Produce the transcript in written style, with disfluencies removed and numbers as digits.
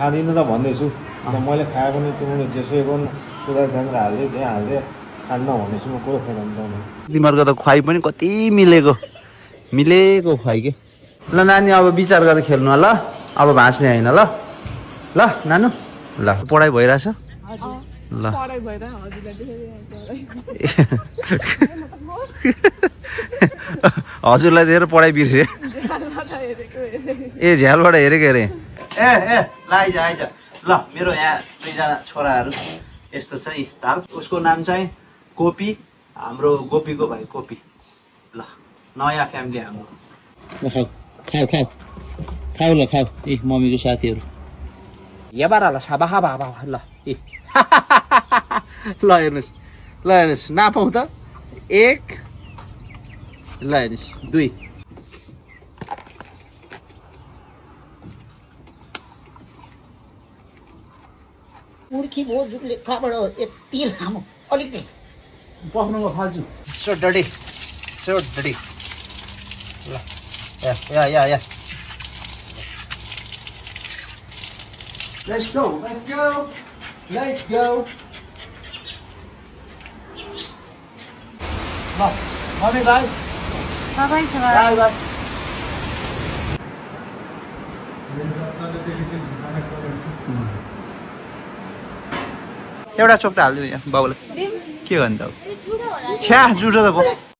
खाँदिनँ त भन्दैछु मैले खाए पनि तिमीले जेसै गर्नु सुधा केन्द्र हाल्दै त्यहाँ हाल्दै खान्न भनेपछि म कुरो खाइरहनु तिमीहरूको त खुवाइ पनि कति मिलेको खुवाइ के ल नानी अब विचार गरेर खेल्नु ल अब भाँच्ने होइन ल ल नानु ल पढाइ भइरहेछ ल हजुरलाई दिएर पढाइ बिर्से ए झ्यालबाट हेरेको अरे ए ल आइज आइज ल मेरो यहाँ दुईजना छोराहरू यस्तो छ ताल उसको नाम चाहिँ गोपी हाम्रो गोपीको भाइ कोपी ल नयाँ फ्यामिली हाम्रो खाऊ खाऊ खाऊ खाऊ ल खाऊ ए मम्मीको साथीहरू यहाँ ल साबा हाबा हाबा ल ए ल हेर्नुहोस् नापाउँ त 1 ल हेर्नुहोस् 2 उर्खी भोजुले खबर यति लामो अलिकति पक्नुको फाल्छु सो डडी ल या Let's go. Mommy, bye. Bye-bye, Shiva. Bye. एउटा चोप्टा हालिदिनु यहाँ बाबुलाई के भन्दा छ्या जुठो त